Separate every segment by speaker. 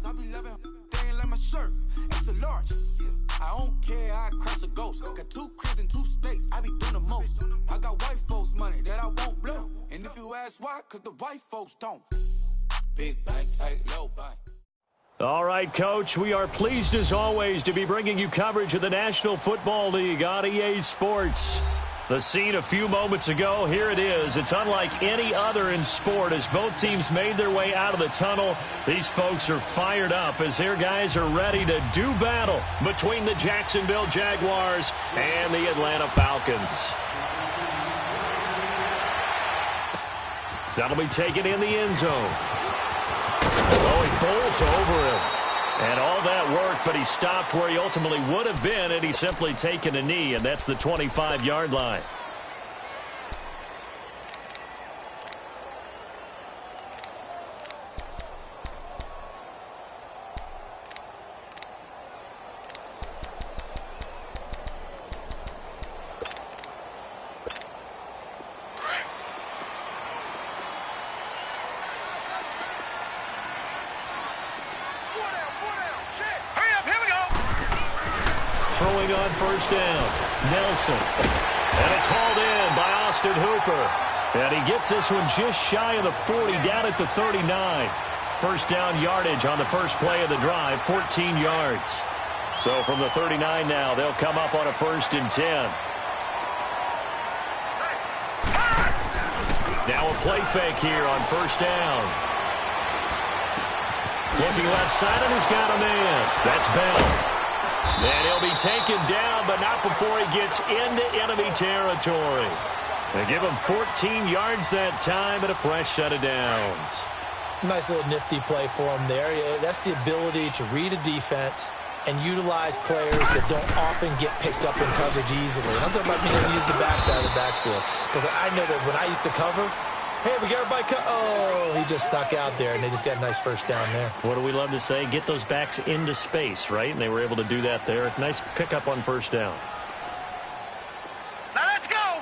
Speaker 1: I be loving, they ain't like my shirt. It's a large. I don't care, I crush a ghost. Got 2 cribs and 2 states, I be doing the most. I got white folks money that I won't blow. And if you ask why, cause the white folks don't. Big bank, tight, low bank.
Speaker 2: All right, Coach, we are pleased as always to be bringing you coverage of the National Football League on EA Sports. The scene a few moments ago, here it is. It's unlike any other in sport as both teams made their way out of the tunnel. These folks are fired up as their guys are ready to do battle between the Jacksonville Jaguars and the Atlanta Falcons. That'll be taken in the end zone. Oh, he bowls over him. And all that work, but he stopped where he ultimately would have been, and he's simply taken a knee, and that's the 25-yard line. Throwing on first down, Nelson. And it's hauled in by Austin Hooper. And he gets this one just shy of the 40, down at the 39. First down yardage on the first play of the drive, 14 yards. So from the 39 now, they'll come up on a 1st and 10. Now a play fake here on first down. Looking left side, and he's got a man. That's Bell. And he'll be taken down, but not before he gets into enemy territory. They give him 14 yards that time and a fresh set of downs.
Speaker 3: Nice little nifty play for him there. That's the ability to read a defense and utilize players that don't often get picked up in coverage easily. And I'm talking about being able to use the backside of the backfield. Because I know that when I used to cover, hey, we got everybody oh, he just stuck out there, and they just got a nice first down there.
Speaker 2: What do we love to say? Get those backs into space, right? And they were able to do that there. Nice pickup on first down.
Speaker 4: Now let's go!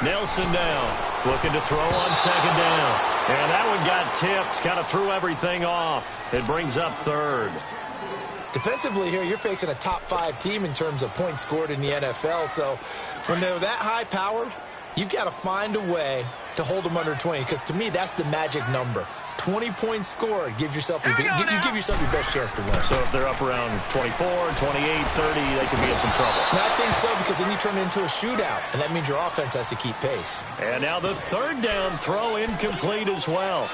Speaker 2: Nelson now, looking to throw on second down. And that one got tipped, kind of threw everything off. It brings up 3rd.
Speaker 3: Defensively here, you're facing a top 5 team in terms of points scored in the NFL. So when they're that high-powered, you've got to find a way to hold them under 20, because to me, that's the magic number. 20 points scored gives yourself you give yourself your best chance to win.
Speaker 2: So if they're up around 24, 28, 30, they could be in some trouble.
Speaker 3: And I think so, because then you turn it into a shootout, and that means your offense has to keep pace.
Speaker 2: And now the 3rd down throw incomplete as well.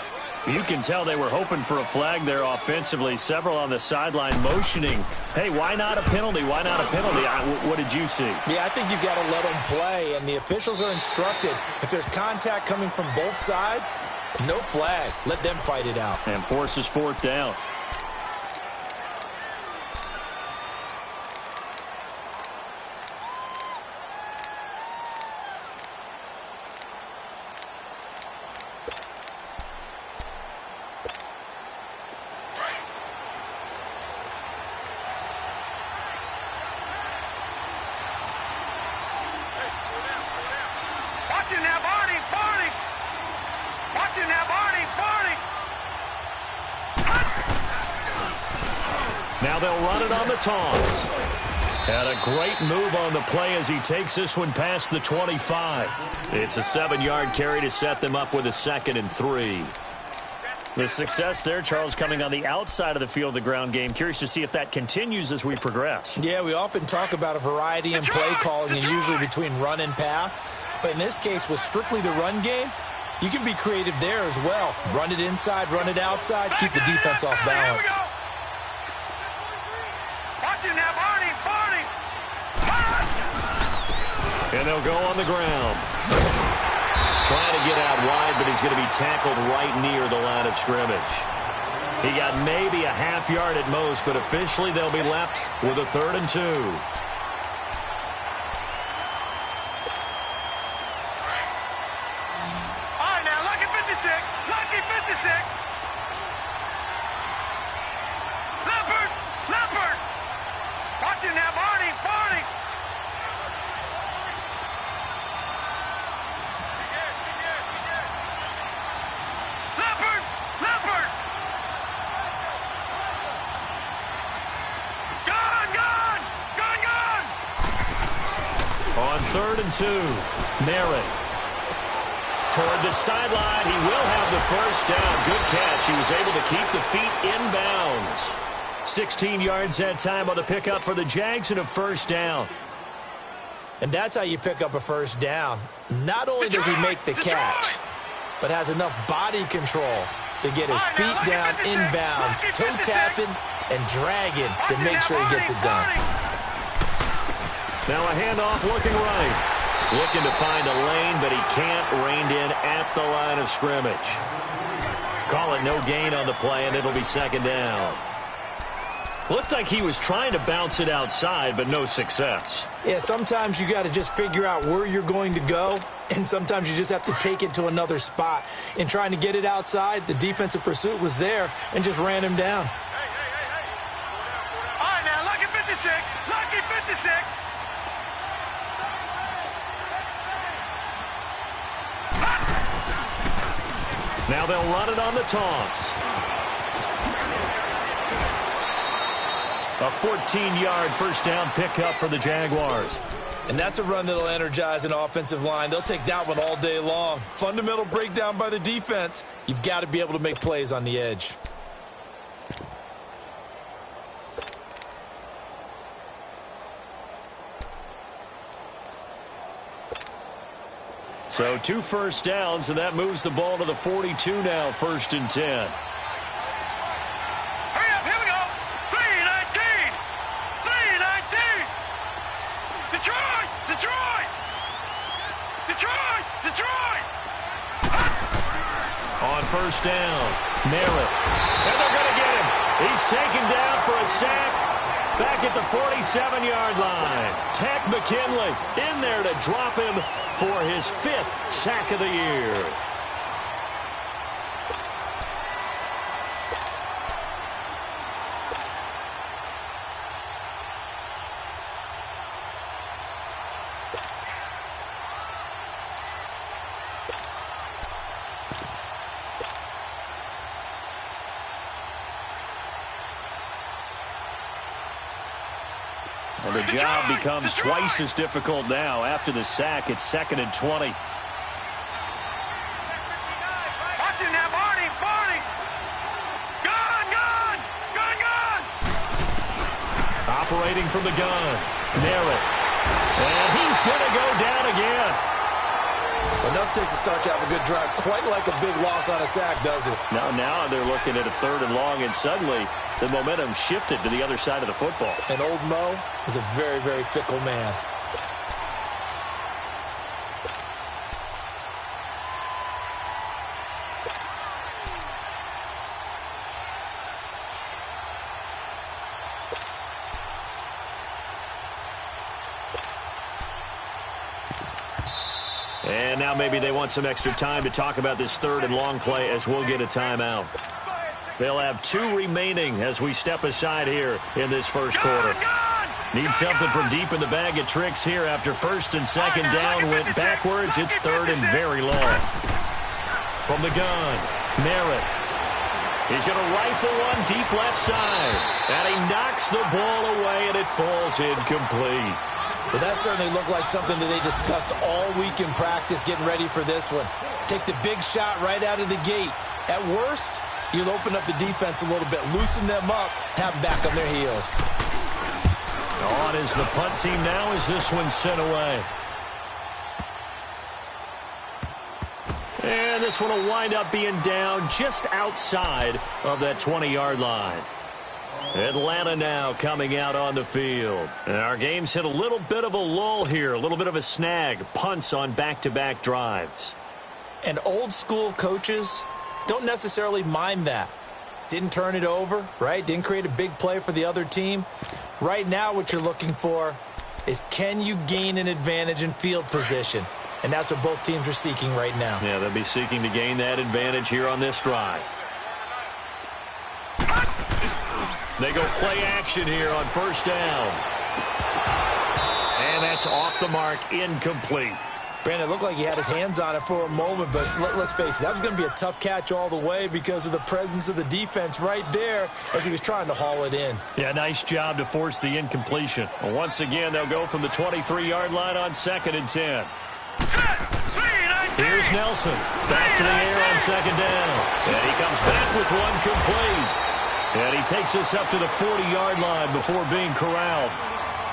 Speaker 2: You can tell they were hoping for a flag there offensively. Several on the sideline motioning, hey, why not a penalty? Why not a penalty? What did you see?
Speaker 3: Yeah, I think you've got to let them play, and the officials are instructed. If there's contact coming from both sides, no flag. Let them fight it out.
Speaker 2: And forces 4th down. Now they'll run it on the toss. And a great move on the play as he takes this one past the 25. It's a 7-yard carry to set them up with a 2nd and 3. The success there, Charles, coming on the outside of the field, the ground game. Curious to see if that continues as we progress.
Speaker 3: Yeah, we often talk about a variety in play calling and usually between run and pass. But in this case, with strictly the run game, you can be creative there as well. Run it inside, run it outside, keep the defense off balance.
Speaker 2: And they'll go on the ground. Trying to get out wide, but he's going to be tackled right near the line of scrimmage. He got maybe a half yard at most, but officially they'll be left with a 3rd and 2.
Speaker 4: All right, now, lucky 56. Lucky 56. Leopard. Watch it now, Barney.
Speaker 2: 3rd and 2. Merritt. Toward the sideline. He will have the first down. Good catch. He was able to keep the feet inbounds. 16 yards that time on the pickup for the Jags and a first down.
Speaker 3: And that's how you pick up a first down. Not only does he make the catch, but has enough body control to get his feet down inbounds, toe tapping and dragging to make sure he gets it done.
Speaker 2: Now a handoff looking right. Looking to find a lane, but he can't. Reined in at the line of scrimmage. Call it no gain on the play, and it'll be 2nd down. Looked like he was trying to bounce it outside, but no success.
Speaker 3: Yeah, sometimes you got to just figure out where you're going to go, and sometimes you just have to take it to another spot. In trying to get it outside, the defensive pursuit was there and just ran him down.
Speaker 4: All right, now, lucky 56. Lucky 56.
Speaker 2: Now they'll run it on the toss. A 14-yard first down pickup for the Jaguars.
Speaker 3: And that's a run that'll energize an offensive line. They'll take that one all day long. Fundamental breakdown by the defense. You've got to be able to make plays on the edge.
Speaker 2: So 2 first downs, and that moves the ball to the 42 now, 1st and 10.
Speaker 4: Hurry up, here we go. 3-19. 3-19. Detroit! Detroit! Detroit! Detroit!
Speaker 2: On first down, Merritt. And they're going to get him. He's taken down for a sack. Back at the 47-yard line. Tack McKinley in there to drop him for his 5th sack of the year. And the job becomes twice as difficult now. After the sack, it's 2nd and 20.
Speaker 4: Watch him now, Barney! Barney! Gun! Gun! Gun! Gun!
Speaker 2: Operating from the gun, Merritt. And he's going to go down again.
Speaker 3: Enough takes a start to have a good drive. Quite like a big loss on a sack, does it?
Speaker 2: Now they're looking at a 3rd and long, and suddenly the momentum shifted to the other side of the football.
Speaker 3: And old Mo is a very, very fickle man.
Speaker 2: And now maybe they want some extra time to talk about this 3rd and long play as we'll get a timeout. They'll have 2 remaining as we step aside here in this first quarter. Need something from deep in the bag of tricks here after 1st and 2nd down went backwards. It's 3rd and very long. From the gun, Merritt. He's going to rifle one deep left side. And he knocks the ball away, and it falls incomplete.
Speaker 3: Well, that certainly looked like something that they discussed all week in practice getting ready for this one. Take the big shot right out of the gate. At worst, you'll open up the defense a little bit, loosen them up, have them back on their heels.
Speaker 2: On is the punt team now as this one's sent away. And this one will wind up being down just outside of that 20-yard line. Atlanta now coming out on the field. And our game's hit a little bit of a lull here, a little bit of a snag. Punts on back-to-back drives.
Speaker 3: And old school coaches don't necessarily mind that. Didn't turn it over, right? Didn't create a big play for the other team. Right now what you're looking for is, can you gain an advantage in field position? And that's what both teams are seeking right now.
Speaker 2: Yeah, they'll be seeking to gain that advantage here on this drive. They go play action here on first down. And that's off the mark, incomplete.
Speaker 3: Brandon, it looked like he had his hands on it for a moment, but let's face it, that was going to be a tough catch all the way because of the presence of the defense right there as he was trying to haul it in.
Speaker 2: Yeah, nice job to force the incompletion. Well, once again, they'll go from the 23-yard line on 2nd and 10. Here's Nelson. Back to the air on 2nd down. And he comes back with one complete. And he takes us up to the 40-yard line before being corralled.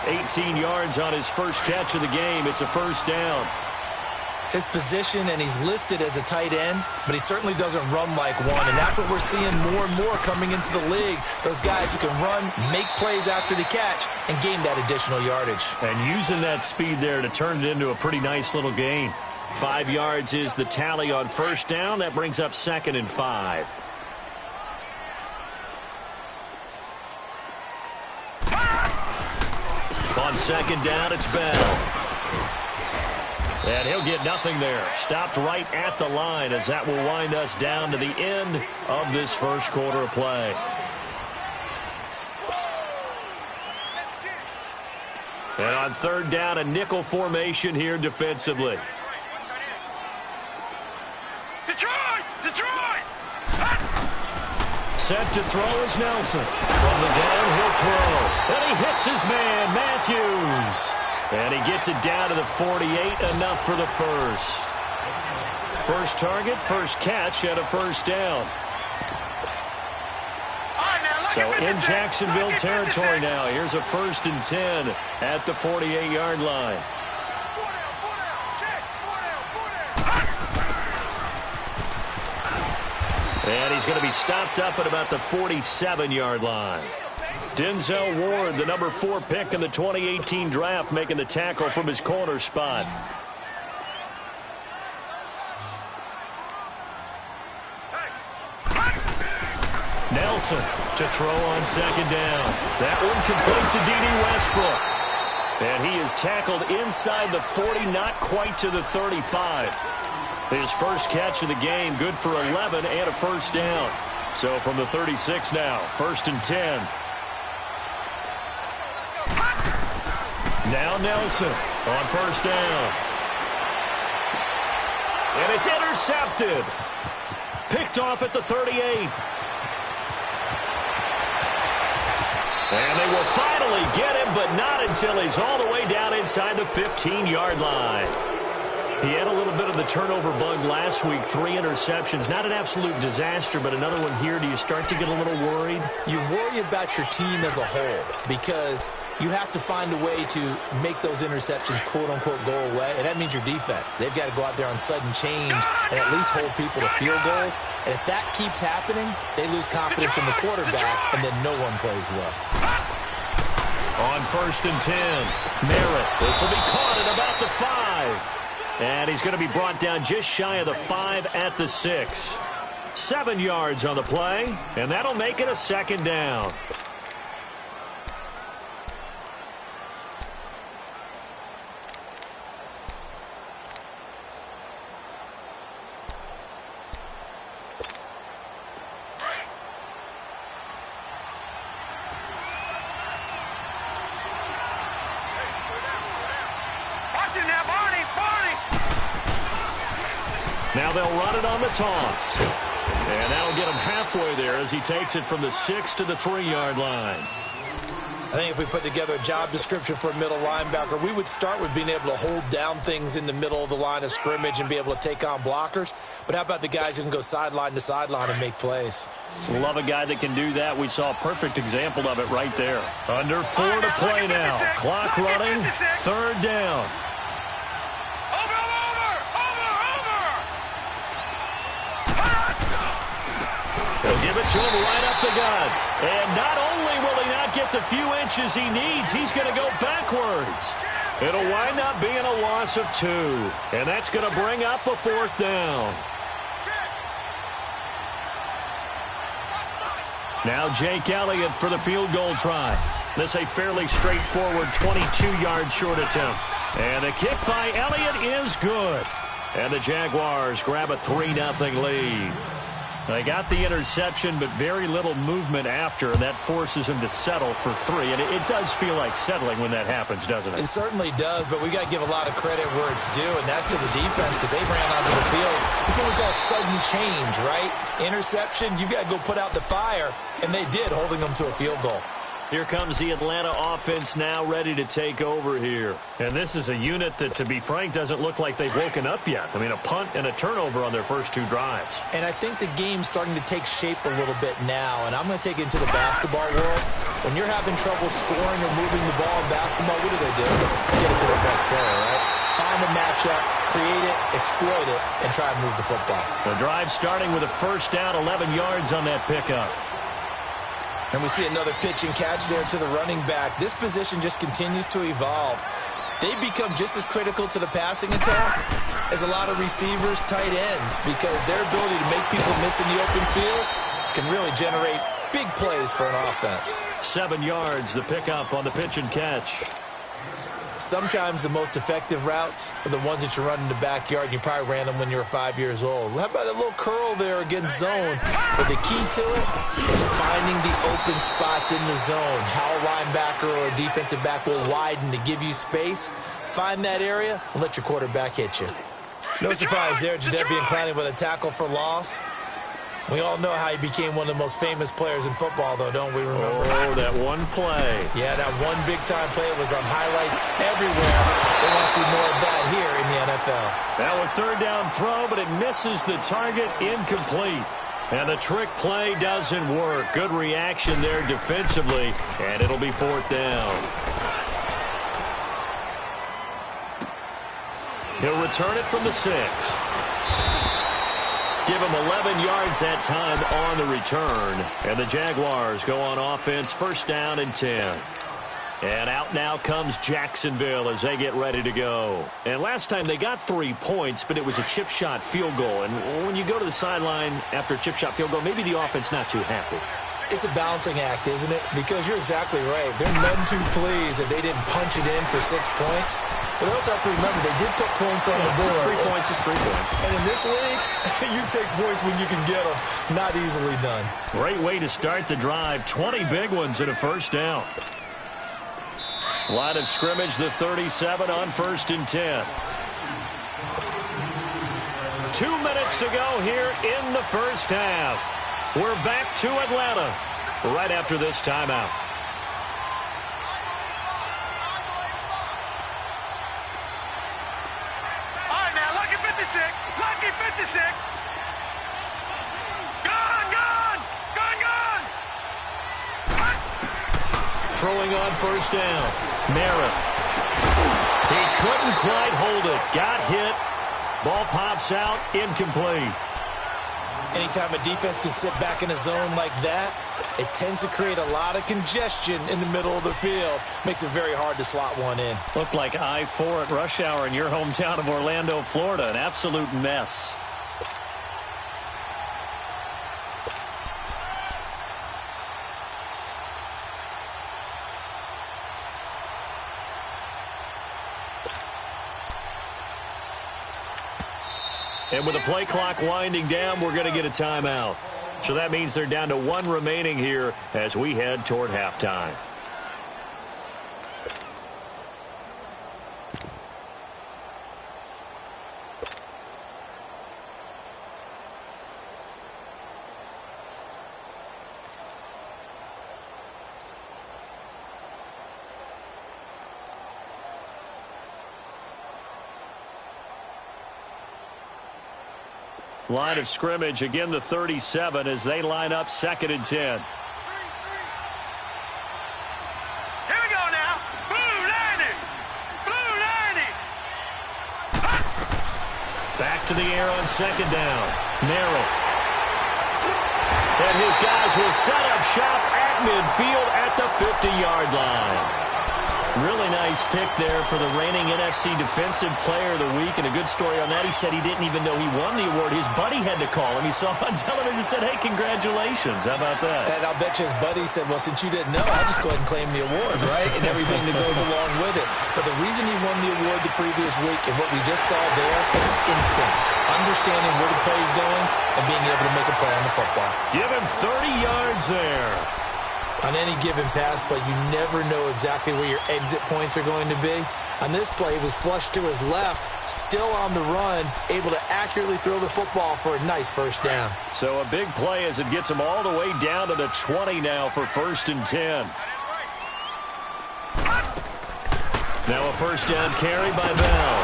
Speaker 2: 18 yards on his first catch of the game. It's a first down.
Speaker 3: His position, and he's listed as a tight end, but he certainly doesn't run like one, and that's what we're seeing more and more coming into the league. Those guys who can run, make plays after the catch, and gain that additional yardage. And
Speaker 2: using that speed there to turn it into a pretty nice little gain. 5 yards is the tally on first down. That brings up 2nd and 5. On 2nd down, it's Bell. And he'll get nothing there. Stopped right at the line as that will wind us down to the end of this first quarter of play. And on 3rd down, a nickel formation here defensively.
Speaker 4: Detroit!
Speaker 2: Set to throw is Nelson. From the gun, he'll throw. And he hits his man, Matthews. And he gets it down to the 48, enough for the first. First target, first catch, and a first down. So in Jacksonville territory now. Here's a 1st and 10 at the 48-yard line. And he's going to be stopped up at about the 47-yard line. Denzel Ward, the number 4 pick in the 2018 draft, making the tackle from his corner spot. Nelson to throw on 2nd down. That one complete to D.D. Westbrook. And he is tackled inside the 40, not quite to the 35. His first catch of the game, good for 11 and a first down. So from the 36 now, 1st and 10. Now Nelson on 1st down. And it's intercepted. Picked off at the 38. And they will finally get him, but not until he's all the way down inside the 15-yard line. He had a little bit of the turnover bug last week, 3 interceptions. Not an absolute disaster, but another one here. Do you start to get a little worried?
Speaker 3: You worry about your team as a whole because you have to find a way to make those interceptions, quote-unquote, go away, and that means your defense. They've got to go out there on sudden change and at least hold people to field goals. And if that keeps happening, they lose confidence in the quarterback, and then no one plays well.
Speaker 2: On 1st and 10, Merritt. This will be caught at about the 5. And he's going to be brought down just shy of the 5 at the 6. 7 yards on the play, and that'll make it a 2nd down. Now they'll run it on the toss. And that'll get him halfway there as he takes it from the 6 to the 3-yard line.
Speaker 3: I think if we put together a job description for a middle linebacker, we would start with being able to hold down things in the middle of the line of scrimmage and be able to take on blockers. But how about the guys who can go sideline to sideline and make plays?
Speaker 2: Love a guy that can do that. We saw a perfect example of it right there. Under 4 to play now. Clock running. 3rd down. They'll give it to him right up the gut. And not only will he not get the few inches he needs, he's going to go backwards. It'll wind up being a loss of 2. And that's going to bring up a 4th down. Now Jake Elliott for the field goal try. This a fairly straightforward 22-yard short attempt. And the kick by Elliott is good. And the Jaguars grab a 3-0 lead. They got the interception, but very little movement after, and that forces him to settle for 3. And it does feel like settling when that happens, doesn't it?
Speaker 3: It certainly does, but we got to give a lot of credit where it's due, and that's to the defense because they ran onto the field. It's what we call sudden change, right? Interception, you got to go put out the fire, and they did, holding them to a field goal.
Speaker 2: Here comes the Atlanta offense now ready to take over here. And this is a unit that, to be frank, doesn't look like they've woken up yet. I mean, a punt and a turnover on their first 2 drives.
Speaker 3: And I think the game's starting to take shape a little bit now, and I'm going to take it into the basketball world. When you're having trouble scoring or moving the ball in basketball, what do? Get it to the best player, right? Find a matchup, create it, exploit it, and try and move the football.
Speaker 2: The drive starting with a first down, 11 yards on that pickup.
Speaker 3: And we see another pitch and catch there to the running back. This position just continues to evolve. They become just as critical to the passing attack as a lot of receivers, tight ends, because their ability to make people miss in the open field can really generate big plays for an offense. 7
Speaker 2: yards, the pickup on the pitch and catch.
Speaker 3: Sometimes the most effective routes are the ones that you run in the backyard, and you probably ran them when you were 5 years old. How about that little curl there against zone? But the key to it is finding the open spots in the zone. How a linebacker or a defensive back will widen to give you space. Find that area and let your quarterback hit you. No surprise there, Jadeveon Clowney with a tackle for loss. We all know how he became one of the most famous players in football, though, don't we remember?
Speaker 2: Oh, that one play.
Speaker 3: Yeah, that one big-time play was on highlights everywhere. They want to see more of that here in the NFL.
Speaker 2: That was 3rd down throw, but it misses the target, incomplete. And the trick play doesn't work. Good reaction there defensively, and it'll be 4th down. He'll return it from the 6. Give him 11 yards that time on the return. And the Jaguars go on offense, 1st down and 10. And out now comes Jacksonville as they get ready to go. And last time they got 3 points, but it was a chip shot field goal. And when you go to the sideline after a chip shot field goal, maybe the offense not too happy.
Speaker 3: It's a balancing act, isn't it? Because you're exactly right. They're none too pleased that they didn't punch it in for 6 points. But they also have to remember they did put points on the board.
Speaker 2: 3 points is 3 points.
Speaker 3: And in this league, you take points when you can get them. Not easily done.
Speaker 2: Great way to start the drive. 20 big ones and a 1st down. Line of scrimmage, the 37 on 1st and 10. 2 minutes to go here in the 1st half. We're back to Atlanta right after this timeout.
Speaker 4: All right, now, lucky 56. Lucky 56. Gone.
Speaker 2: Throwing on 1st down. Merritt. He couldn't quite hold it. Got hit. Ball pops out. Incomplete.
Speaker 3: Anytime a defense can sit back in a zone like that, it tends to create a lot of congestion in the middle of the field. Makes it very hard to slot one in.
Speaker 2: Looked like I-4 at rush hour in your hometown of Orlando, Florida. An absolute mess. And with the play clock winding down, we're going to get a timeout. So that means they're down to 1 remaining here as we head toward halftime. Line of scrimmage, again the 37 as they line up 2nd and 10.
Speaker 4: Here we go now. Blue 90.
Speaker 2: Back to the air on 2nd down. Merrill. And his guys will set up shop at midfield at the 50-yard line. Really nice pick there for the reigning NFC Defensive Player of the Week, and a good story on that. He said he didn't even know he won the award. His buddy had to call him. He saw it on television and said, hey, congratulations. How about that?
Speaker 3: And I'll bet you his buddy said, well, since you didn't know, I'll just go ahead and claim the award, right? And everything that goes along with it. But the reason he won the award the previous week and what we just saw there, instincts, understanding where the play is going and being able to make a play on the football.
Speaker 2: Give him 30 yards there.
Speaker 3: On any given pass play, you never know exactly where your exit points are going to be. On this play, he was flushed to his left, still on the run, able to accurately throw the football for a nice first down.
Speaker 2: So a big play as it gets him all the way down to the 20 now for 1st and 10. Now a first down carry by Bell.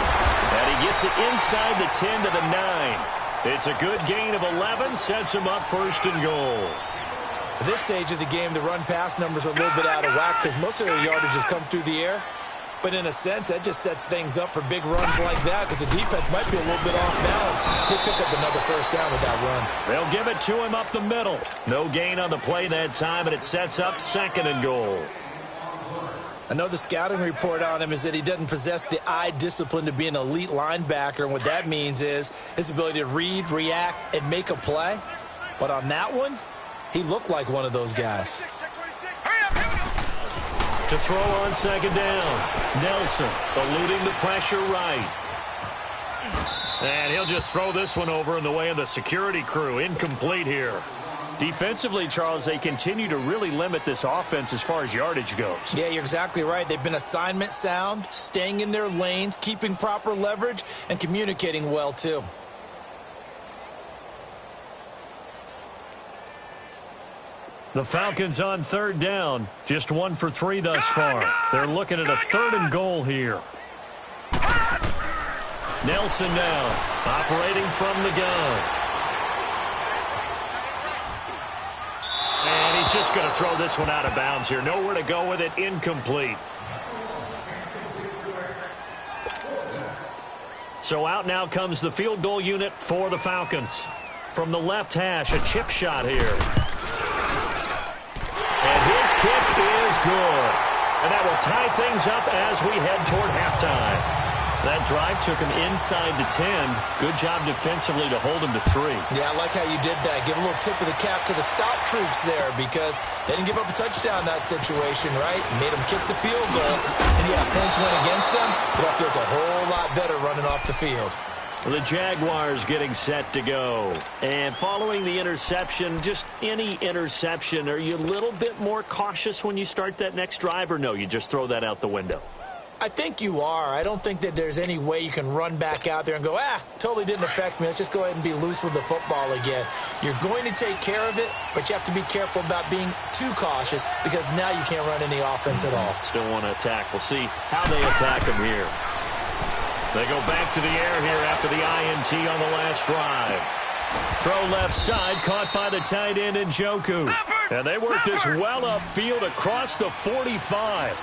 Speaker 2: And he gets it inside the 10 to the 9. It's a good gain of 11, sets him up 1st and goal.
Speaker 3: At this stage of the game, the run-pass numbers are a little bit out of whack because most of their yardage has come through the air. But in a sense, that just sets things up for big runs like that because the defense might be a little bit off balance. He'll pick up another first down with that run.
Speaker 2: They'll give it to him up the middle. No gain on the play that time, and it sets up 2nd and goal.
Speaker 3: I know the scouting report on him is that he doesn't possess the eye discipline to be an elite linebacker, and what that means is his ability to read, react, and make a play. But on that one, he looked like one of those guys.
Speaker 2: To throw on 2nd down. Nelson eluding the pressure right. And he'll just throw this one over in the way of the security crew. Incomplete here. Defensively, Charles, they continue to really limit this offense as far as yardage goes.
Speaker 3: Yeah, you're exactly right. They've been assignment sound, staying in their lanes, keeping proper leverage, and communicating well, too.
Speaker 2: The Falcons on 3rd down. Just 1 for 3 thus far. They're looking at a 3rd and goal here. Nelson now, operating from the gun. And he's just going to throw this one out of bounds here. Nowhere to go with it. Incomplete. So out now comes the field goal unit for the Falcons. From the left hash, a chip shot here. And his kick is good. And that will tie things up as we head toward halftime. That drive took him inside the 10. Good job defensively to hold him to 3.
Speaker 3: Yeah, I like how you did that. Give a little tip of the cap to the stop troops there because they didn't give up a touchdown in that situation, right? Made them kick the field goal. And, yeah, points went against them, but that feels a whole lot better running off the field.
Speaker 2: The Jaguars getting set to go. And following the interception, just any interception, are you a little bit more cautious when you start that next drive, or no, you just throw that out the window?
Speaker 3: I think you are. I don't think that there's any way you can run back out there and go, totally didn't affect me. Let's just go ahead and be loose with the football again. You're going to take care of it, but you have to be careful about being too cautious because now you can't run any offense at all.
Speaker 2: Still want to attack. We'll see how they attack him here. They go back to the air here after the INT on the last drive. Throw left side, caught by the tight end Njoku. And they work this well upfield across the 45.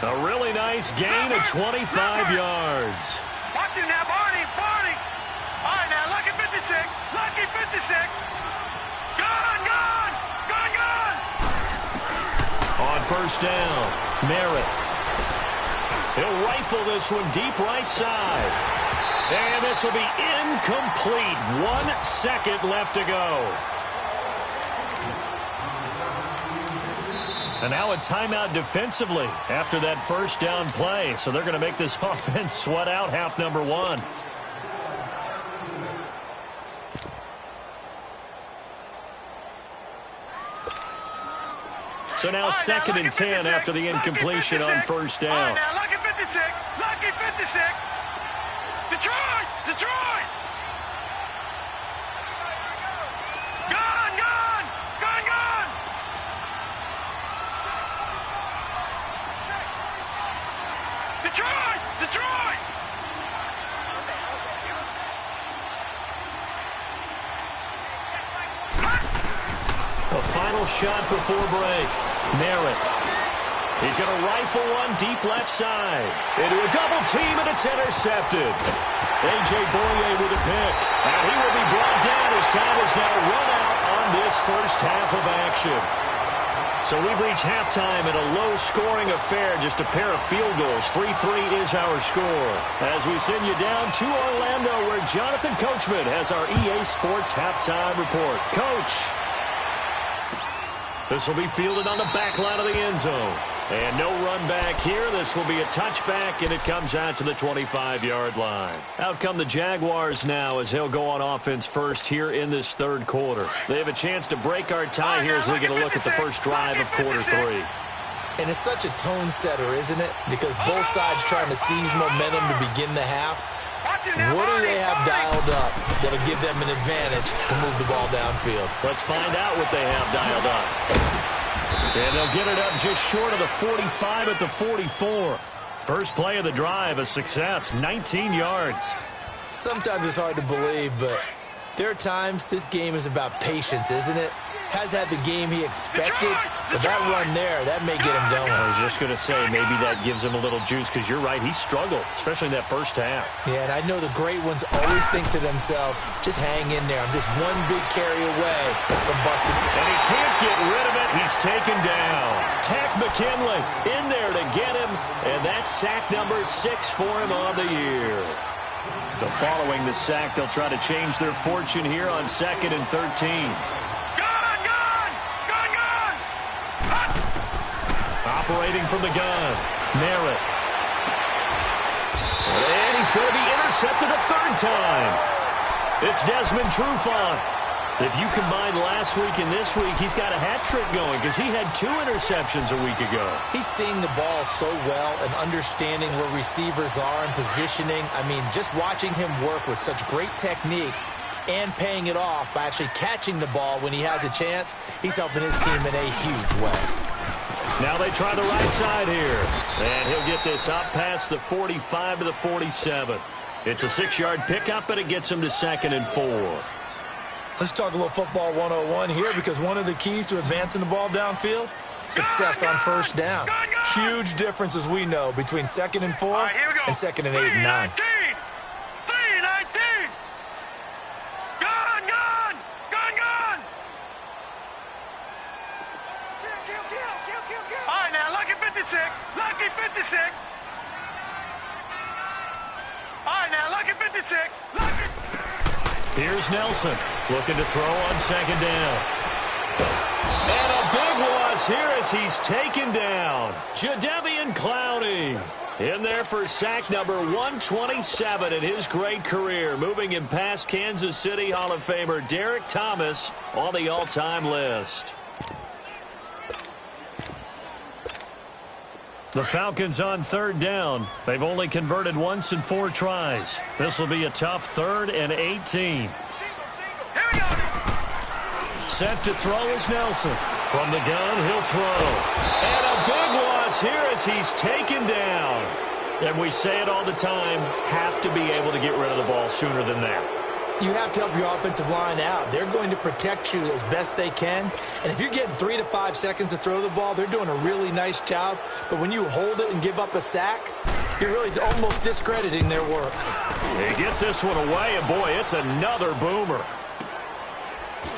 Speaker 2: A really nice gain of 25 yards.
Speaker 4: Watch him now, Barney. All right, now, lucky 56. Lucky 56. Gone.
Speaker 2: On first down, Merritt. He'll rifle this one deep right side. And this will be incomplete. 1 second left to go. And now a timeout defensively after that first down play. So they're going to make this offense sweat out half number 1. So now 2nd and 10 after the incompletion on first down.
Speaker 4: Now, lucky 56. Lucky 56. Detroit. Gone. Detroit.
Speaker 2: A final shot before break. Merritt. He's going to rifle one deep left side. Into a double team, and it's intercepted. A.J. Boye with a pick. And he will be brought down as time is now run out on this first half of action. So we've reached halftime in a low-scoring affair, just a pair of field goals. 3-3 is our score. As we send you down to Orlando, where Jonathan Coachman has our EA Sports halftime report. Coach. This will be fielded on the back line of the end zone. And no run back here. This will be a touchback, and it comes out to the 25-yard line. Out come the Jaguars now as they'll go on offense first here in this third quarter. They have a chance to break our tie here as we get a look at the first drive of quarter 3.
Speaker 3: And it's such a tone setter, isn't it? Because both sides trying to seize momentum to begin the half. What do they have dialed up that'll give them an advantage to move the ball downfield?
Speaker 2: Let's find out what they have dialed up. And they'll get it up just short of the 45 at the 44. First play of the drive, a success, 19 yards.
Speaker 3: Sometimes it's hard to believe, but there are times this game is about patience, isn't it? Has had the game he expected, but that run there, that may get him going.
Speaker 2: I was just going to say, maybe that gives him a little juice, because you're right, he struggled, especially in that first half.
Speaker 3: Yeah, and I know the great ones always think to themselves, just hang in there. I'm just one big carry away from busting.
Speaker 2: And he can't get rid of it. He's taken down. Tack McKinley in there to get him, and that's sack number 6 for him on the year. Following the sack, they'll try to change their fortune here on 2nd and 13. Operating from the gun, Merritt. And he's going to be intercepted a third time. It's Desmond Trufant. If you combine last week and this week, he's got a hat trick going because he had 2 interceptions a week ago.
Speaker 3: He's seeing the ball so well and understanding where receivers are and positioning. I mean, just watching him work with such great technique and paying it off by actually catching the ball when he has a chance, he's helping his team in a huge way.
Speaker 2: Now they try the right side here. And he'll get this up past the 45 to the 47. It's a 6-yard pickup, and it gets him to 2nd and 4.
Speaker 3: Let's talk a little football 101 here, because one of the keys to advancing the ball downfield, success on first down. Huge difference, as we know, between 2nd and 4 and 2nd and 8 and 9.
Speaker 4: Lucky 56. All right, now, lucky 56. Lucky.
Speaker 2: Here's Nelson looking to throw on 2nd down. And a big loss here as he's taken down. Jadeveon Clowney in there for sack number 127 in his great career, moving him past Kansas City Hall of Famer Derek Thomas on the all-time list. The Falcons on 3rd down. They've only converted once in 4 tries. This will be a tough 3rd and 18. Set to throw is Nelson. From the gun, he'll throw. And a big loss here as he's taken down. And we say it all the time, have to be able to get rid of the ball sooner than that.
Speaker 3: You have to help your offensive line out. They're going to protect you as best they can. And if you're getting 3 to 5 seconds to throw the ball, they're doing a really nice job. But when you hold it and give up a sack, you're really almost discrediting their work.
Speaker 2: He gets this one away, and boy, it's another boomer.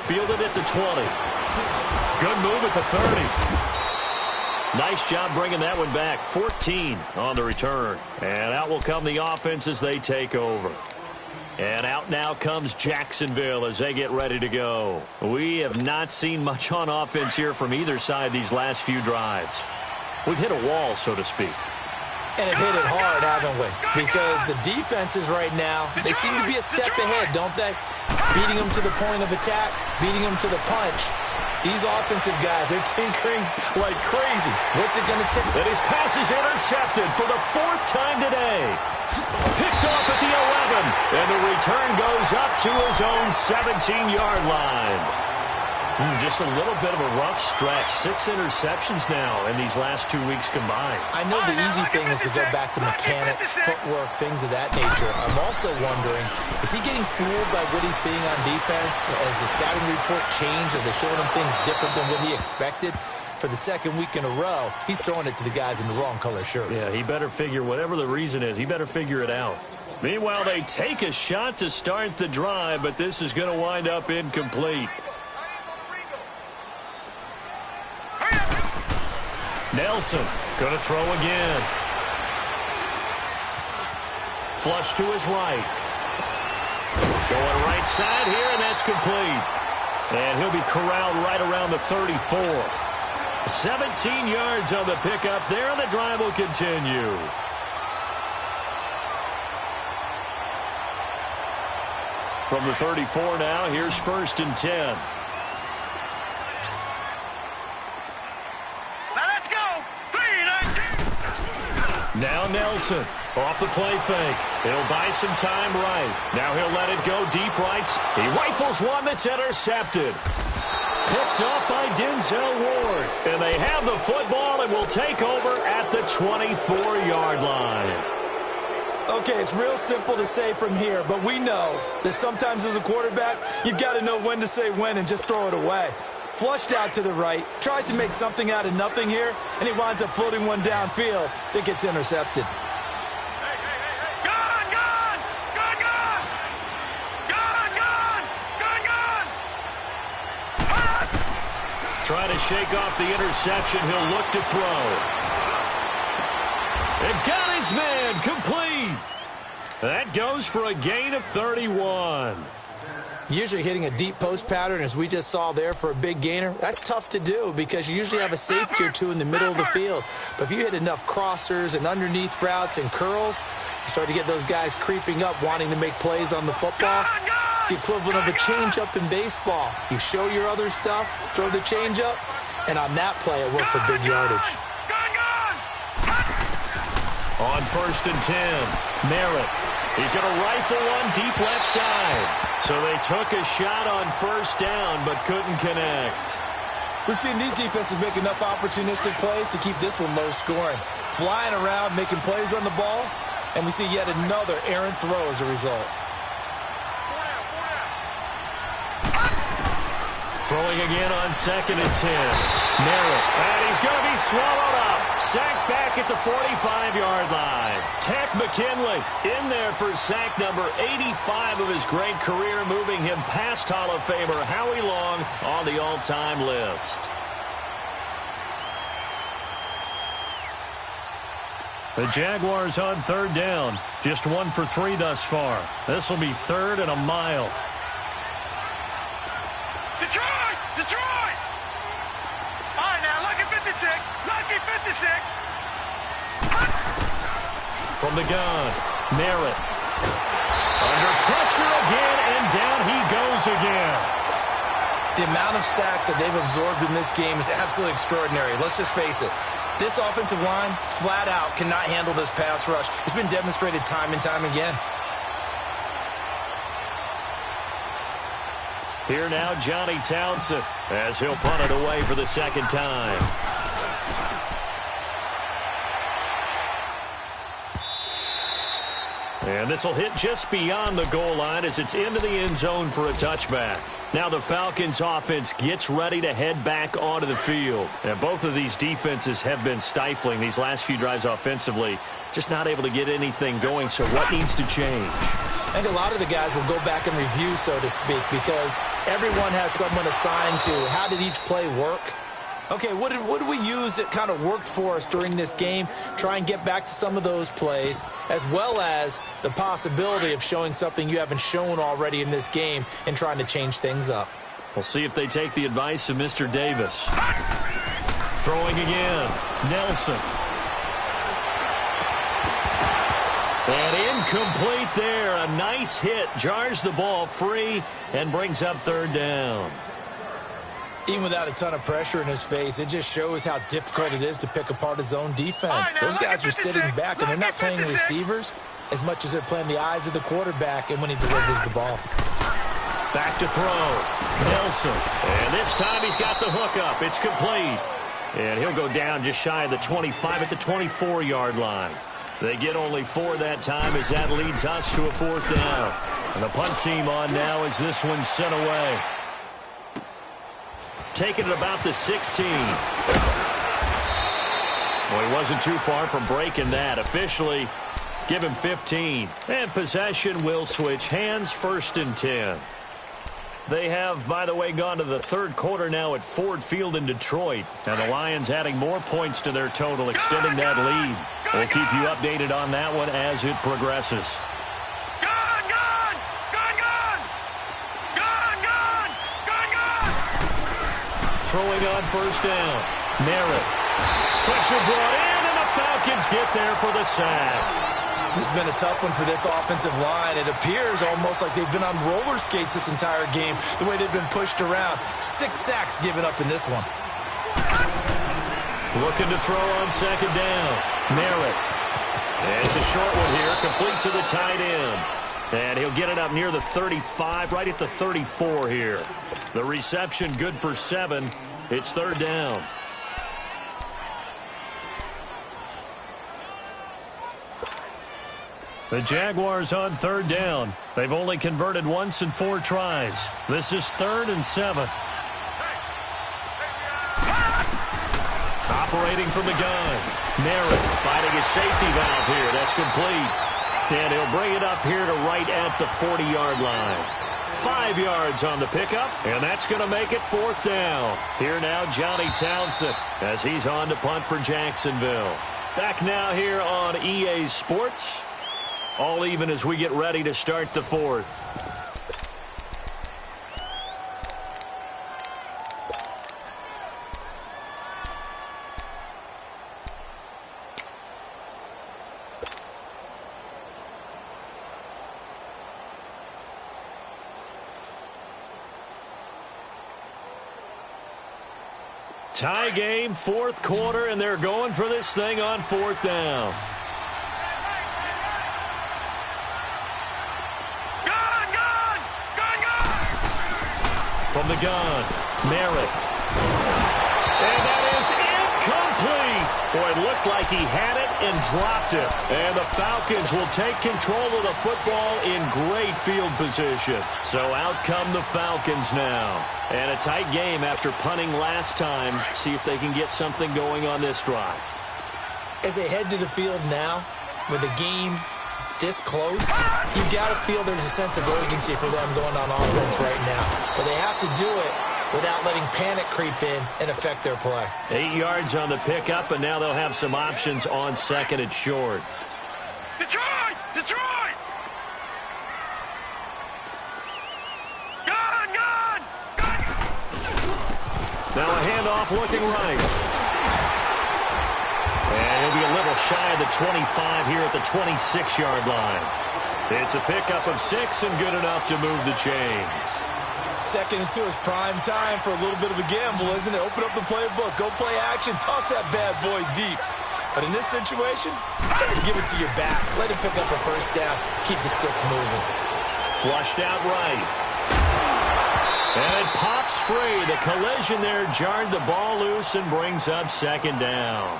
Speaker 2: Fielded at the 20. Good move at the 30. Nice job bringing that one back. 14 on the return. And out will come the offense as they take over. And out now comes Jacksonville as they get ready to go. We have not seen much on offense here from either side these last few drives. We've hit a wall, so to speak.
Speaker 3: And have hit it hard, haven't we? Because the defenses right now, they seem to be a step ahead, don't they? Beating them to the point of attack, beating them to the punch. These offensive guys, they're tinkering like crazy. What's it going to take?
Speaker 2: And his pass is intercepted for the 4th time today. Picked off at the 11. And the return goes up to his own 17-yard line. Just a little bit of a rough stretch. 6 interceptions now in these last 2 weeks combined.
Speaker 3: I know the easy thing is to go back to mechanics, footwork, things of that nature. I'm also wondering, is he getting fooled by what he's seeing on defense? Has the scouting report changed? Are they showing him things different than what he expected? For the 2nd week in a row, he's throwing it to the guys in the wrong color shirts.
Speaker 2: Yeah, he better figure, whatever the reason is, he better figure it out. Meanwhile, they take a shot to start the drive, but this is going to wind up incomplete. Nelson going to throw again. Flush to his right. Going right side here, and that's complete. And he'll be corralled right around the 34. 17 yards on the pickup there, and the drive will continue. From the 34 now, here's 1st and 10.
Speaker 4: Now let's go. 3-19.
Speaker 2: Now Nelson off the play fake. He'll buy some time right. Now he'll let it go deep right. He rifles one that's intercepted. Picked up by Denzel Ward. And they have the football and will take over at the 24-yard line.
Speaker 3: Okay, it's real simple to say from here, but we know that sometimes as a quarterback, you've got to know when to say when and just throw it away. Flushed out to the right, tries to make something out of nothing here, and he winds up floating one downfield that gets intercepted.
Speaker 2: Trying to shake off the interception. He'll look to throw. And got his man complete. That goes for a gain of 31.
Speaker 3: Usually hitting a deep post pattern, as we just saw there, for a big gainer, that's tough to do because you usually have a safety or two in the middle of the field. But if you hit enough crossers and underneath routes and curls, you start to get those guys creeping up, wanting to make plays on the football. It's the equivalent of a changeup in baseball. You show your other stuff, throw the changeup, and on that play, it worked for big yardage.
Speaker 2: On 1st and 10, Merritt. He's going to rifle one deep left side. So they took a shot on 1st down, but couldn't connect.
Speaker 3: We've seen these defenses make enough opportunistic plays to keep this one low scoring. Flying around, making plays on the ball, and we see yet another errant throw as a result.
Speaker 2: Throwing again on 2nd and 10. Merritt, and he's going to be swallowed up. Sacked back at the 45-yard line. Tech McKinley in there for sack number 85 of his great career, moving him past Hall of Famer Howie Long on the all-time list. The Jaguars on 3rd down. Just 1 for 3 thus far. This will be 3rd and a mile.
Speaker 4: Detroit! All right, now, lucky 56. Lucky 56.
Speaker 2: From the gun, Merritt. Under pressure again, and down he goes again.
Speaker 3: The amount of sacks that they've absorbed in this game is absolutely extraordinary. Let's just face it. This offensive line, flat out, cannot handle this pass rush. It's been demonstrated time and time again.
Speaker 2: Here now, Johnny Townsend, as he'll punt it away for the 2nd time. And this will hit just beyond the goal line as it's into the end zone for a touchback. Now the Falcons offense gets ready to head back onto the field. And both of these defenses have been stifling these last few drives offensively. Just not able to get anything going, so what needs to change?
Speaker 3: I think a lot of the guys will go back and review, so to speak, because everyone has someone assigned to how did each play work. Okay, what did we use that kind of worked for us during this game? Try and get back to some of those plays, as well as the possibility of showing something you haven't shown already in this game and trying to change things up.
Speaker 2: We'll see if they take the advice of Mr. Davis. Throwing again, Nelson. And incomplete there. A nice hit. Jars the ball free and brings up 3rd down.
Speaker 3: Even without a ton of pressure in his face, it just shows how difficult it is to pick apart his own defense. Those guys are sitting back, and they're not playing receivers as much as they're playing the eyes of the quarterback and when he delivers the ball.
Speaker 2: Back to throw. Nelson. And this time he's got the hook up. It's complete. And he'll go down just shy of the 25 at the 24-yard line. They get only 4 that time as that leads us to a 4th down. And the punt team on now as this one's sent away. Taking it about the 16. Well, he wasn't too far from breaking that. Officially, give him 15. And possession will switch hands, 1st and 10. They have, by the way, gone to the third quarter now at Ford Field in Detroit. And the Lions adding more points to their total, extending that lead. We'll keep you updated on that one as it progresses. Throwing on first down. Merritt. Pressure brought in, and the Falcons get there for the sack.
Speaker 3: This has been a tough one for this offensive line. It appears almost like they've been on roller skates this entire game, the way they've been pushed around. 6 sacks given up in this one.
Speaker 2: Looking to throw on second down. Merritt. And it's a short one here, complete to the tight end. And he'll get it up near the 35, right at the 34 here. The reception good for 7. It's third down. The Jaguars on third down. They've only converted once in 4 tries. This is 3rd and 7. Operating from the gun. Merritt finding his safety valve here. That's complete. And he'll bring it up here to right at the 40-yard line. 5 yards on the pickup, and that's going to make it 4th down. Here now, Johnny Townsend, as he's on to punt for Jacksonville. Back now here on EA Sports. All even as we get ready to start the 4th. Tie game, 4th quarter, and they're going for this thing on 4th down. From the gun, Merritt. And that is incomplete. Boy, it looked like he had it and dropped it. And the Falcons will take control of the football in great field position. So out come the Falcons now. And a tight game after punting last time. See if they can get something going on this drive.
Speaker 3: As they head to the field now, with the game this close, you've got to feel there's a sense of urgency for them going on offense right now. But they have to do it without letting panic creep in and affect their play.
Speaker 2: 8 yards on the pickup, and now they'll have some options on 2nd and short.
Speaker 4: Detroit! Detroit! Gun! Gun! Gun!
Speaker 2: Now a handoff looking right. And he'll be a little shy of the 25 here at the 26-yard line. It's a pickup of 6 and good enough to move the chains.
Speaker 3: 2nd and 2 is prime time for a little bit of a gamble, isn't it? Open up the playbook, go play action, toss that bad boy deep. But in this situation, you got to give it to your back. Let him pick up a first down, keep the sticks moving.
Speaker 2: Flushed out right. And it pops free. The collision there jarred the ball loose and brings up 2nd down.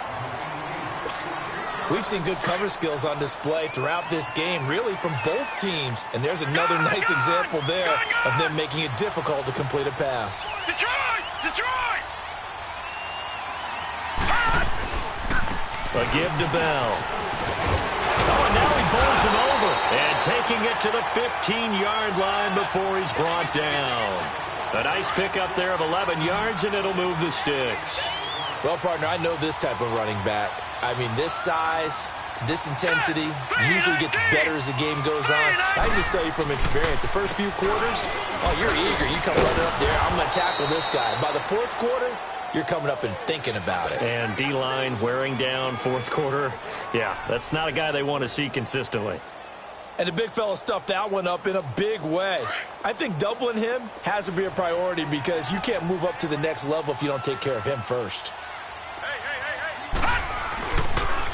Speaker 3: We've seen good cover skills on display throughout this game, really from both teams. And there's another nice example there of them making it difficult to complete a pass.
Speaker 4: Detroit! Detroit!
Speaker 2: A give to Bell. Oh, and now he bowls him over. And taking it to the 15-yard line before he's brought down. A nice pickup there of 11 yards, and it'll move the sticks.
Speaker 3: Well, partner, I know this type of running back. I mean, this size, this intensity usually gets better as the game goes on. I can just tell you from experience, the first few quarters, oh, you're eager. You come running up there, I'm going to tackle this guy. By the 4th quarter, you're coming up and thinking about it.
Speaker 2: And D-line wearing down 4th quarter. Yeah, that's not a guy they want to see consistently.
Speaker 3: And the big fella stuffed that one up in a big way. I think doubling him has to be a priority because you can't move up to the next level if you don't take care of him first.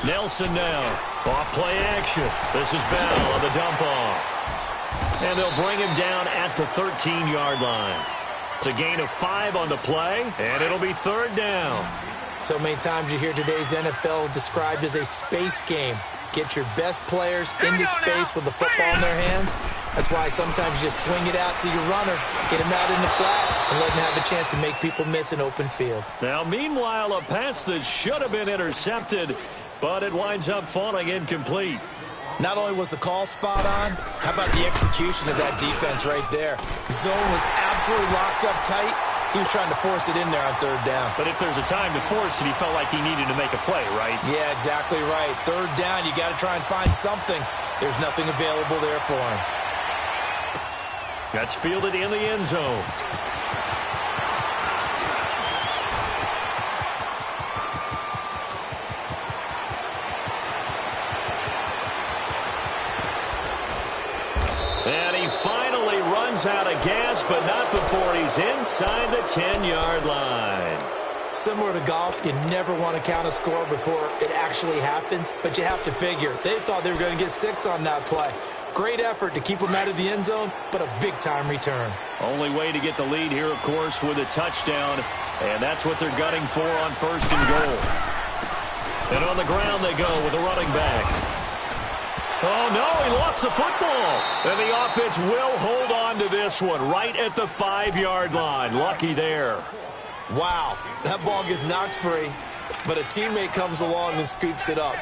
Speaker 2: Nelson now. Off play action. This is Bell on the dump off. And they'll bring him down at the 13-yard line. It's a gain of 5 on the play, and it'll be 3rd down.
Speaker 3: So many times you hear today's NFL described as a space game. Get your best players into space with the football in their hands. That's why sometimes you just swing it out to your runner, get him out in the flat, and let him have a chance to make people miss an open field.
Speaker 2: Now, meanwhile, a pass that should have been intercepted, but it winds up falling incomplete.
Speaker 3: Not only was the call spot on, how about the execution of that defense right there? Zone was absolutely locked up tight. He was trying to force it in there on third down.
Speaker 2: But if there's a time to force it, he felt like he needed to make a play, right?
Speaker 3: Yeah, exactly right. Third down, you got to try and find something. There's nothing available there for him.
Speaker 2: That's fielded in the end zone. And he finally runs out of gas, but not before he's inside the 10-yard line.
Speaker 3: Similar to golf, you never want to count a score before it actually happens, but you have to figure. They thought they were going to get 6 on that play. Great effort to keep them out of the end zone, but a big-time return.
Speaker 2: Only way to get the lead here, of course, with a touchdown, and that's what they're gunning for on first and goal. And on the ground they go with the running back. Oh, no, he lost the football. And the offense will hold on to this one right at the 5-yard line. Lucky there.
Speaker 3: Wow, that ball gets knocked free, but a teammate comes along and scoops it up.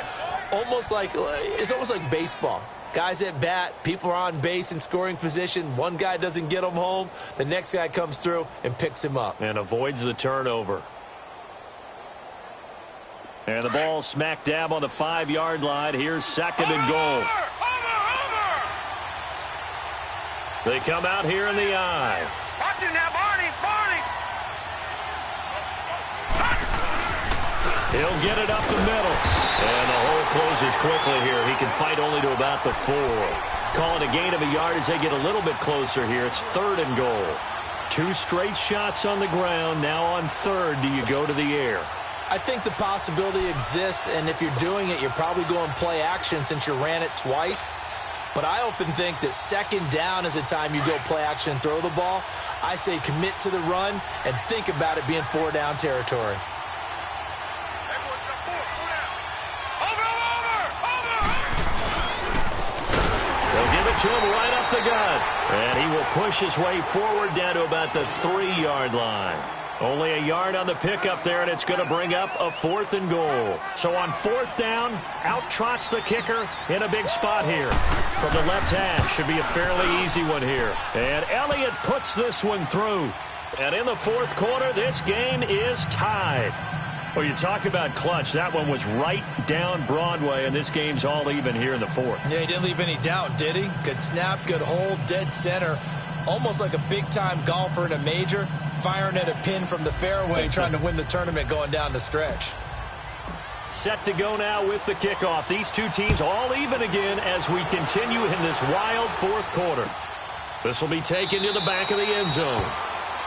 Speaker 3: It's almost like baseball. Guys at bat, people are on base in scoring position. One guy doesn't get him home. The next guy comes through and picks him up.
Speaker 2: And avoids the turnover. And the ball smack dab on the 5-yard line. Here's second and goal. They come out here in the I.
Speaker 4: Watch it now, Barney.
Speaker 2: He'll get it up the middle. And the hole closes quickly here. He can fight only to about the 4. Call it a gain of a yard as they get a little bit closer here. It's third and goal. 2 straight shots on the ground. Now on third, do you go to the air?
Speaker 3: I think the possibility exists, and if you're doing it, you're probably going play action since you ran it twice. But I often think that second down is a time you go play action and throw the ball. I say commit to the run and think about it being 4-down territory.
Speaker 2: They'll give it to him right up the gut. And he will push his way forward down to about the 3-yard line. Only a yard on the pickup there, and it's going to bring up a 4th and goal. So on 4th down, out trots the kicker in a big spot here. From the left hash, should be a fairly easy one here. And Elliott puts this one through. And in the 4th quarter, this game is tied. Well, you talk about clutch. That one was right down Broadway, and this game's all even here in the 4th.
Speaker 3: Yeah, he didn't leave any doubt, did he? Good snap, good hold, dead center. Almost like a big-time golfer in a major, firing at a pin from the fairway, trying to win the tournament going down the stretch.
Speaker 2: Set to go now with the kickoff. These two teams all even again as we continue in this wild 4th quarter. This will be taken to the back of the end zone.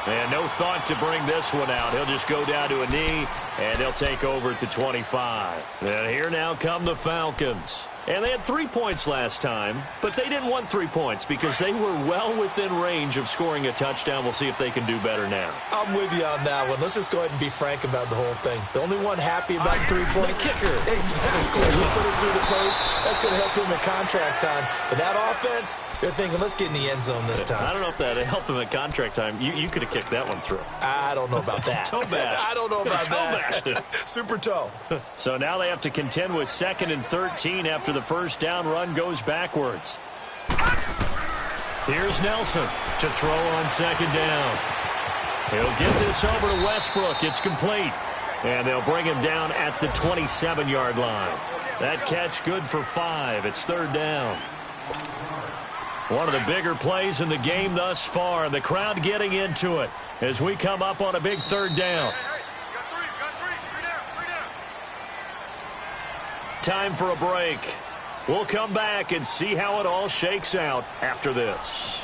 Speaker 2: And no thought to bring this one out. He'll just go down to a knee, and they'll take over at the 25. And here now come the Falcons. And they had 3 points last time, but they didn't want 3 points because they were well within range of scoring a touchdown. We'll see if they can do better now.
Speaker 3: I'm with you on that one. Let's just go ahead and be frank about the whole thing. The only one happy about the 3-point
Speaker 2: kicker.
Speaker 3: Exactly. He put it through the post. That's going to help him in contract time. But that offense, they're thinking, let's get in the end zone this time.
Speaker 2: I don't know if that helped him at contract time. You could have kicked that one through.
Speaker 3: I don't know about that.
Speaker 2: Toe bash.
Speaker 3: I don't know about that.
Speaker 2: Toe bashed it.
Speaker 3: Super toe.
Speaker 2: So now they have to contend with 2nd and 13 after the first down run goes backwards. Here's Nelson to throw on 2nd down. He'll get this over to Westbrook. It's complete. And they'll bring him down at the 27-yard line. That catch good for 5. It's 3rd down. One of the bigger plays in the game thus far. The crowd getting into it as we come up on a big 3rd down. Time for a break. We'll come back and see how it all shakes out after this.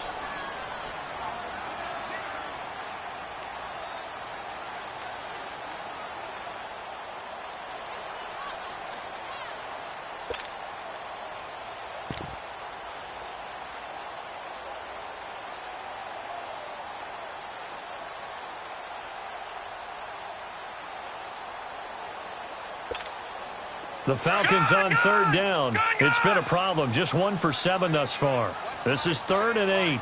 Speaker 2: The Falcons on 3rd down. It's been a problem. Just 1 for 7 thus far. This is 3rd and 8.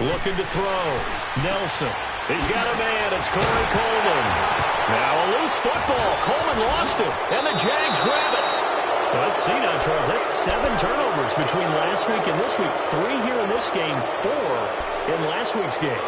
Speaker 2: Looking to throw. Nelson. He's got a man. It's Corey Coleman. Now a loose loose football. Coleman lost it, and the Jags grab it. Let's see now, Charles. That's 7 turnovers between last week and this week. 3 here in this game, 4 in last week's game.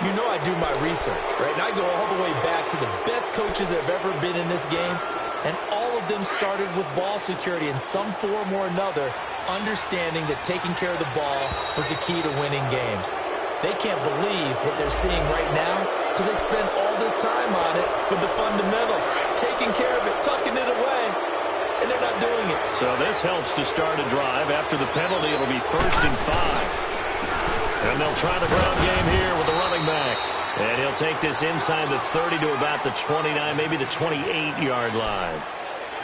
Speaker 3: You know I do my research, right? And I go all the way back to the best coaches that have ever been in this game, and all of them started with ball security in some form or another, understanding that taking care of the ball was the key to winning games. They can't believe what they're seeing right now because they spent all this time on it with the fundamentals, taking care of it, tucking it away, and they're not doing it.
Speaker 2: So this helps to start a drive. After the penalty, it'll be 1st and 5. And they'll try the ground game here with the running back. And he'll take this inside the 30 to about the 29, maybe the 28-yard line.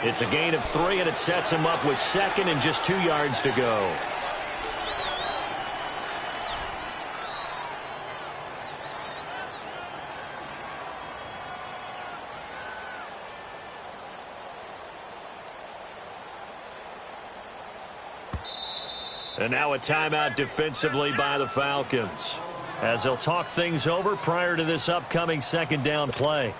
Speaker 2: It's a gain of 3, and it sets him up with 2nd and just 2 yards to go. And now a timeout defensively by the Falcons, as they'll talk things over prior to this upcoming 2nd down play.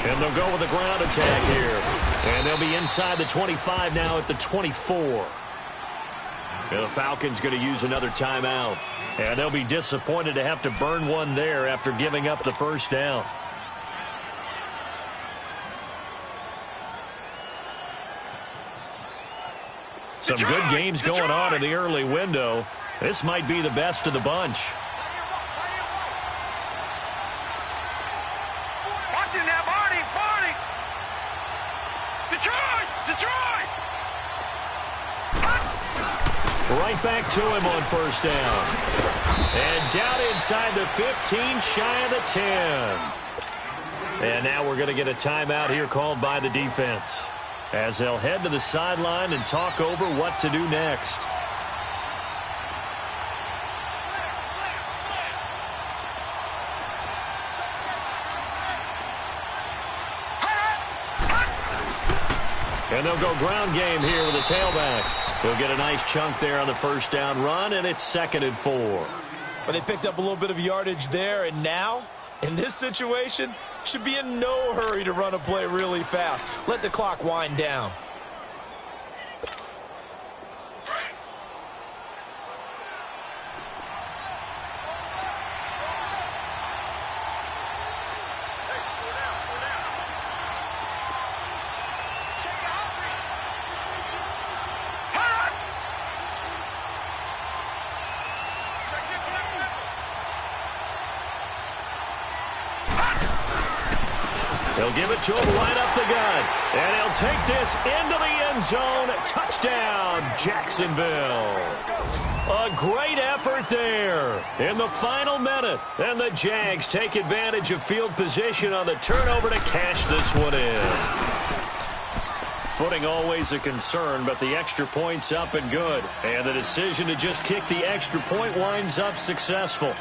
Speaker 2: And they'll go with a ground attack here. And they'll be inside the 25 now at the 24. And the Falcons going to use another timeout. And they'll be disappointed to have to burn one there after giving up the 1st down. Some good games going on in the early window. This might be the best of the bunch.
Speaker 4: Watch him now, Barney! Detroit!
Speaker 2: Right back to him on 1st down. And down inside the 15, shy of the 10. And now we're going to get a timeout here called by the defense, as they'll head to the sideline and talk over what to do next. And they'll go ground game here with a tailback. He'll get a nice chunk there on the 1st down run, and it's 2nd and 4.
Speaker 3: But they picked up a little bit of yardage there, and now, in this situation, should be in no hurry to run a play really fast. Let the clock wind down.
Speaker 2: They'll give it to him right up the gut. And he'll take this into the end zone. Touchdown, Jacksonville. A great effort there in the final minute. And the Jags take advantage of field position on the turnover to cash this one in. Footing always a concern, but the extra point's up and good. And the decision to just kick the extra point winds up successful.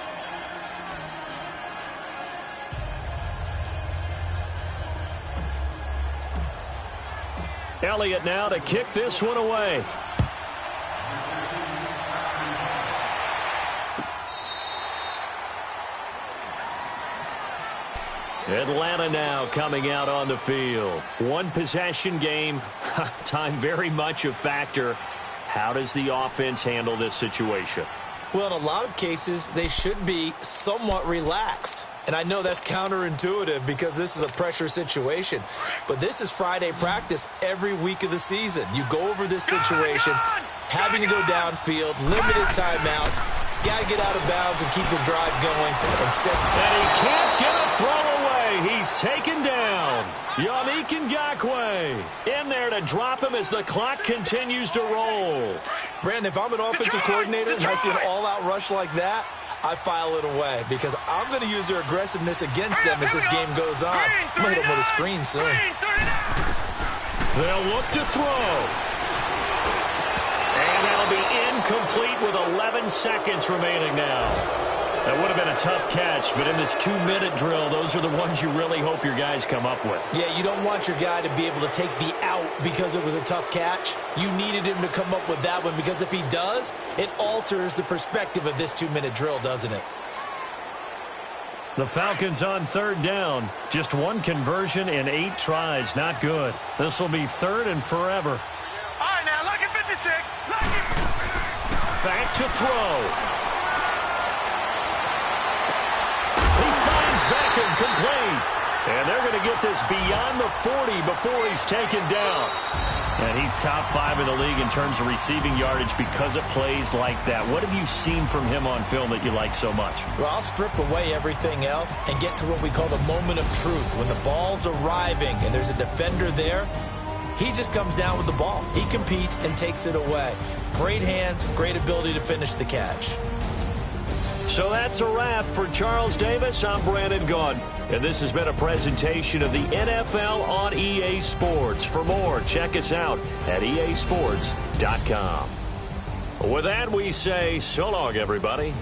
Speaker 2: Elliott now to kick this one away. Atlanta now coming out on the field. One possession game. Time very much a factor. How does the offense handle this situation?
Speaker 3: Well, in a lot of cases, they should be somewhat relaxed. And I know that's counterintuitive because this is a pressure situation. But this is Friday practice every week of the season. You go over this situation, having to go downfield, limited timeouts, got to get out of bounds and keep the drive going.
Speaker 2: And he can't get a throw away. He's taken down. Yannick Ngakoue in there to drop him as the clock continues to roll.
Speaker 3: Brandon, if I'm an offensive coordinator and I see an all-out rush like that, I file it away because I'm going to use their aggressiveness against them as this game goes on. I'm going to hit them with a screen soon.
Speaker 2: They'll look to throw. And that'll be incomplete with 11 seconds remaining now. That would have been a tough catch, but in this 2-minute drill, those are the ones you really hope your guys come up with.
Speaker 3: Yeah, you don't want your guy to be able to take the out because it was a tough catch. You needed him to come up with that one, because if he does, it alters the perspective of this 2-minute drill, doesn't it?
Speaker 2: The Falcons on 3rd down. Just one conversion in 8 tries. Not good. This will be 3rd and forever.
Speaker 4: All right, now, look at 56. Look at...
Speaker 2: Back to throw. Back incomplete. And they're going to get this beyond the 40 before he's taken down. And he's top 5 in the league in terms of receiving yardage because of plays like that. What have you seen from him on film that you like so much?
Speaker 3: Well, I'll strip away everything else and get to what we call the moment of truth. When the ball's arriving and there's a defender there, he just comes down with the ball. He competes and takes it away. Great hands, great ability to finish the catch.
Speaker 2: So that's a wrap for Charles Davis. I'm Brandon Gaudin, and this has been a presentation of the NFL on EA Sports. For more, check us out at easports.com. With that, we say so long, everybody.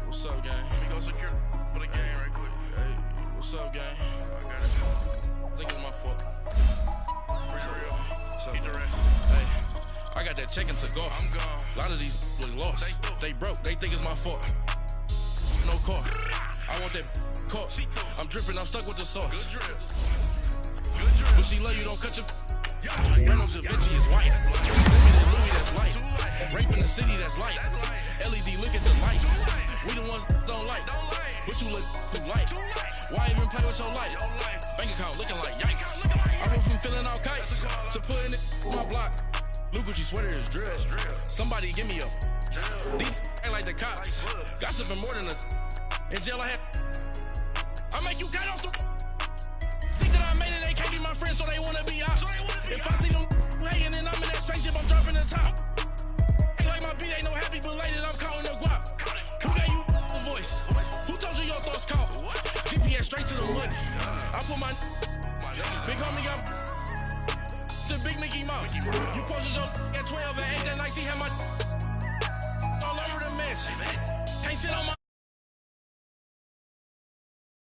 Speaker 5: What's up, gang? Let me go secure for the game right quick. Hey, what's up, gang? I got it. I think it's my fault. For real. What's up, man? Hey, I got that check-in to go. I'm gone. A lot of these look lost. They broke. They think it's my fault. No car. I want that car. I'm dripping. I'm stuck with the sauce. Good drip. But she love you, don't cut your... Reynolds Da Vinci is white. Limited Louis, that's light. Rape in the city, that's light. LED, look at the light. We the ones don't like. But you look too light. Why even play with your life? Bank account looking like yikes. I went from filling out kites to putting it in my block. Blue Gucci sweater is drill. Somebody give me a... These ain't like the cops. Gossiping more than a... In jail I had... I make you cut off the... Think that I made it, they can't be my friends, so they wanna be ops. If I see them hating and I'm in that spaceship, I'm dropping the top. Ain't like my beat, ain't no happy belated, I'm counting the guap. Who gave you a voice? Who told you your thoughts count? GPS straight to the money. I put my big homie got the big Mickey Mouse. You posted your at 12 and 8 that night, she had my all over the mansion. Can't sit on my